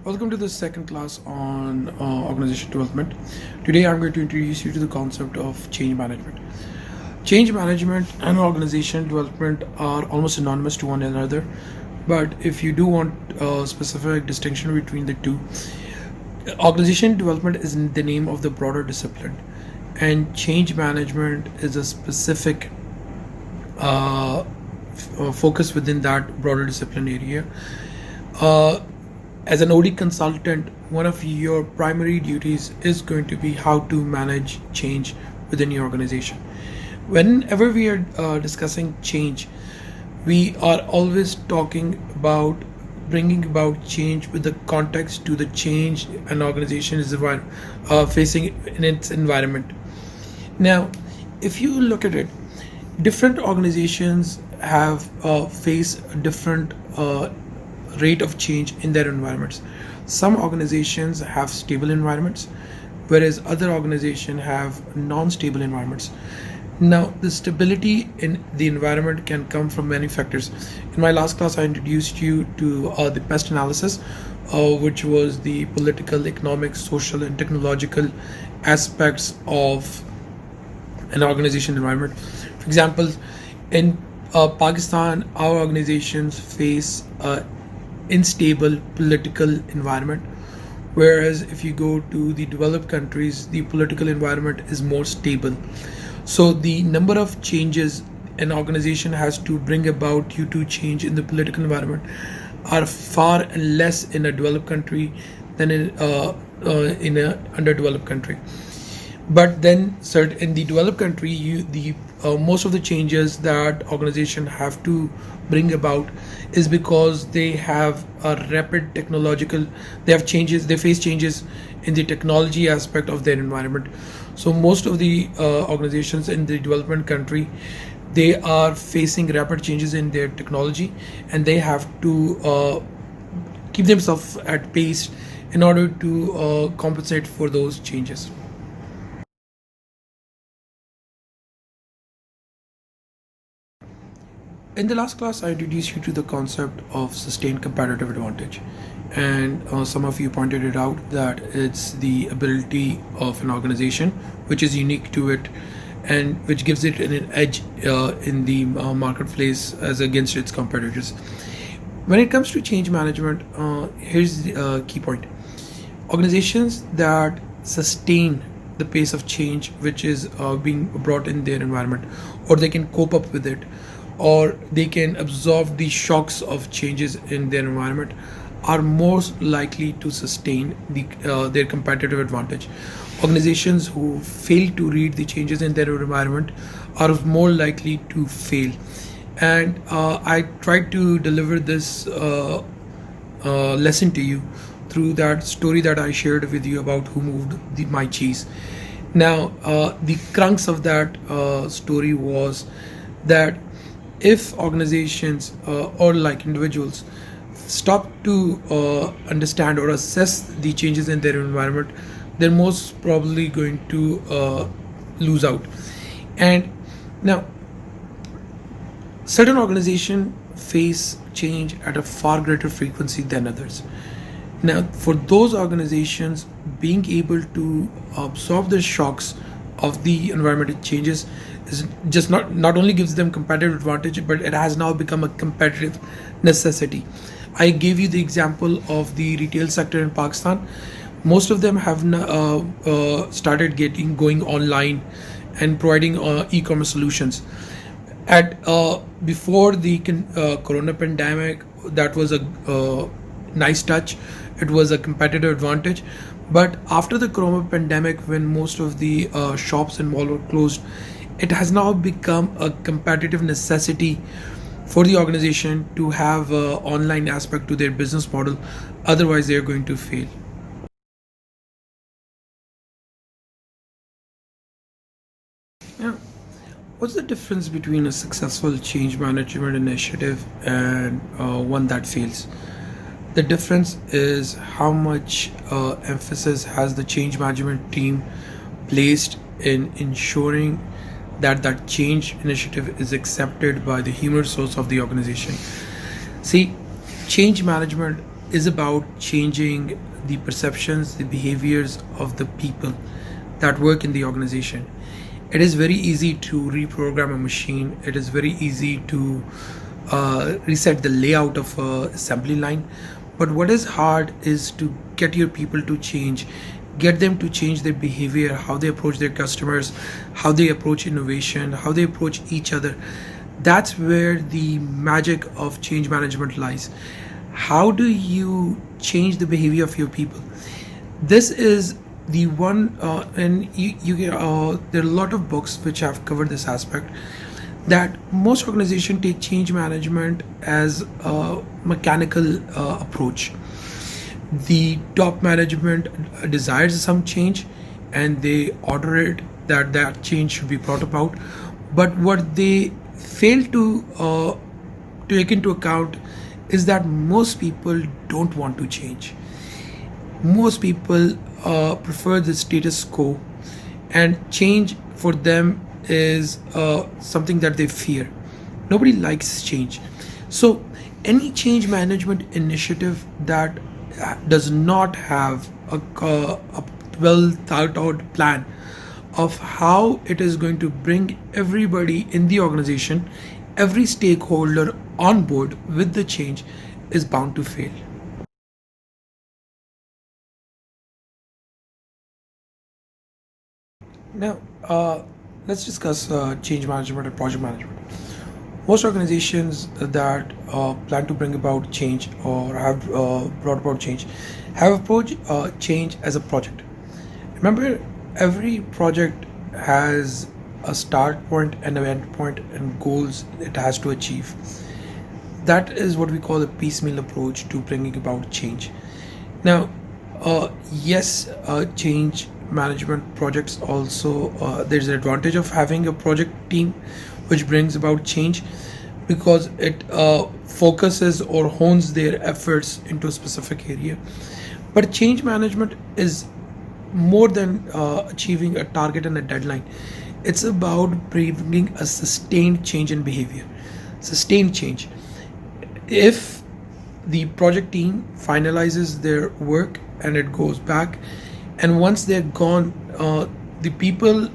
Welcome to the second class on organization development. Today I'm going to introduce you to the concept of change management. Change management and organization development are almost synonymous to one another, but if you do want a specific distinction between the two, organization development is the name of the broader discipline, and change management is a specific focus within that broader discipline area. Uh, as an OD consultant, one of your primary duties is going to be how to manage change within your organization. Whenever we are discussing change, we are always talking about bringing about change with the context to the change an organization is facing in its environment. Now, if you look at it, different organizations have face a different rate of change in their environments. Some organizations have stable environments, whereas other organizations have non-stable environments. Now, the stability in the environment can come from many factors. In my last class, I introduced you to the pest analysis, which was the political, economic, social, and technological aspects of an organization environment. For example, in Pakistan, our organizations face unstable political environment, whereas if you go to the developed countries, the political environment is more stable. So the number of changes an organization has to bring about due to change in the political environment are far less in a developed country than in a underdeveloped country. But then in the developed country, the most of the changes that organization have to bring about is because they have a rapid technological, they face changes in the technology aspect of their environment. So most of the organizations in the development country, they are facing rapid changes in their technology, and they have to keep themselves at pace in order to compensate for those changes. In the last class, I introduced you to the concept of sustained competitive advantage. And some of you pointed it out that it's the ability of an organization which is unique to it and which gives it an edge in the marketplace as against its competitors. When it comes to change management, here's the key point. Organizations that sustain the pace of change which is being brought in their environment, or they can cope up with it, or they can absorb the shocks of changes in their environment, are most likely to sustain their competitive advantage. Organizations who fail to read the changes in their environment are more likely to fail. And I tried to deliver this lesson to you through that story that I shared with you about who moved my cheese. Now, the crux of that story was that if organizations or like individuals stop to understand or assess the changes in their environment, they're most probably going to lose out. And now, certain organizations face change at a far greater frequency than others. Now, for those organizations, being able to absorb the shocks of the environmental changes is just not only gives them competitive advantage, but it has now become a competitive necessity. I gave you the example of the retail sector in Pakistan. Most of them have started going online and providing e-commerce solutions. At before the corona pandemic, that was a nice touch. It was a competitive advantage. But after the corona pandemic, when most of the shops and malls were closed, it has now become a competitive necessity for the organization to have an online aspect to their business model. Otherwise, they are going to fail. Yeah. What's the difference between a successful change management initiative and one that fails? The difference is how much emphasis has the change management team placed in ensuring that that change initiative is accepted by the human resource of the organization. See, change management is about changing the perceptions, the behaviors of the people that work in the organization. It is very easy to reprogram a machine. It is very easy to reset the layout of a assembly line. But what is hard is to get your people to change, get them to change their behavior, how they approach their customers, how they approach innovation, how they approach each other. That's where the magic of change management lies. How do you change the behavior of your people? This is the one, and there are a lot of books which have covered this aspect, that most organizations take change management as a mechanical approach. The top management desires some change and they order it, that that change should be brought about. But what they fail to take into account is that most people don't want to change. Most people prefer the status quo, and change for them is something that they fear. Nobody likes change. So, any change management initiative that does not have a well thought out plan of how it is going to bring everybody in the organization, every stakeholder on board with the change, is bound to fail. Now, let's discuss change management and project management. Most organizations that plan to bring about change or have brought about change have approached change as a project. Remember, every project has a start point and an end point and goals it has to achieve. That is what we call a piecemeal approach to bringing about change. Now, yes, change management projects also, there's an advantage of having a project team which brings about change, because it focuses or hones their efforts into a specific area. But change management is more than achieving a target and a deadline. It's about bringing a sustained change in behavior, sustained change. If the project team finalizes their work and it goes back, and once they're gone, the people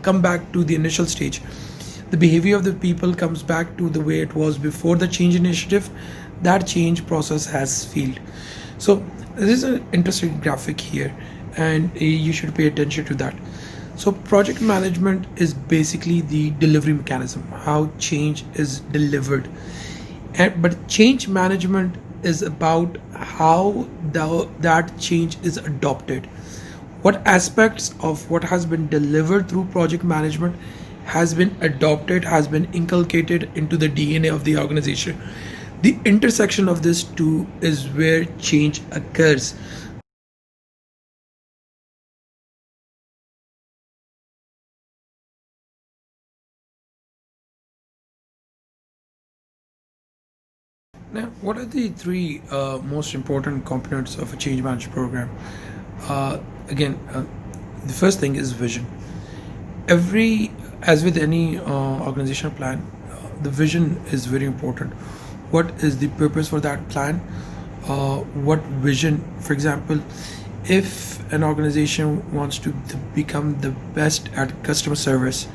come back to the initial stage. The behavior of the people comes back to the way it was before the change initiative. That change process has failed. So this is an interesting graphic here, and you should pay attention to that. So project management is basically the delivery mechanism, how change is delivered. But change management is about how that change is adopted. What aspects of what has been delivered through project management has been adopted, has been inculcated into the DNA of the organization. The intersection of this two is where change occurs. Now, what are the three most important components of a change management program? Again, the first thing is vision. As with any organizational plan, the vision is very important. What is the purpose for that plan? What vision, for example, if an organization wants to become the best at customer service,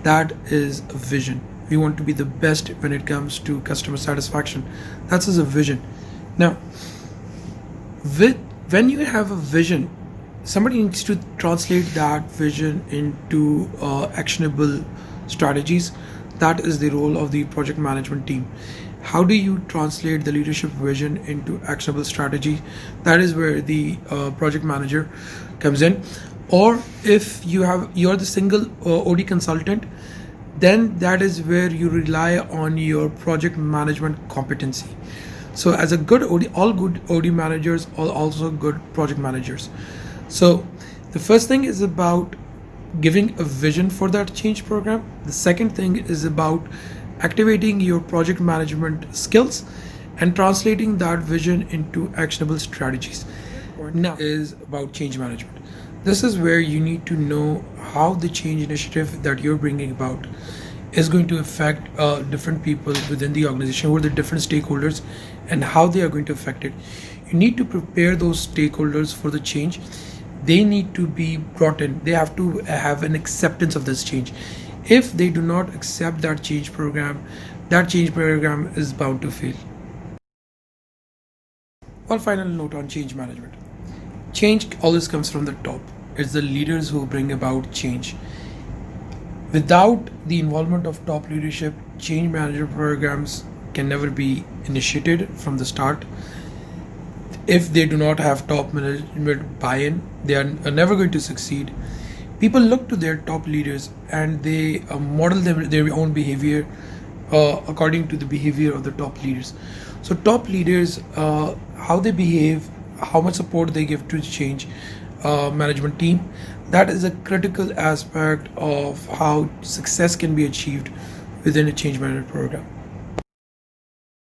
that is a vision. We want to be the best when it comes to customer satisfaction. That's a vision. Now, when you have a vision, somebody needs to translate that vision into actionable strategies. That is the role of the project management team. How do you translate the leadership vision into actionable strategy? That is where the project manager comes in. Or if you're the single OD consultant, then that is where you rely on your project management competency. So as a good OD, all good OD managers are also good project managers. So the first thing is about giving a vision for that change program. The second thing is about activating your project management skills and translating that vision into actionable strategies. Now is about change management. This is where you need to know how the change initiative that you're bringing about is going to affect different people within the organization, who are the different stakeholders, and how they are going to affect it. You need to prepare those stakeholders for the change. They need to be brought in. They have to have an acceptance of this change. If they do not accept that change program is bound to fail. One final note on change management. Change always comes from the top. It's the leaders who bring about change. Without the involvement of top leadership, change management programs can never be initiated from the start. If they do not have top management buy-in, they are never going to succeed. People look to their top leaders and they model their own behavior according to the behavior of the top leaders. So top leaders, how they behave, how much support they give to the change management team, that is a critical aspect of how success can be achieved within a change management program.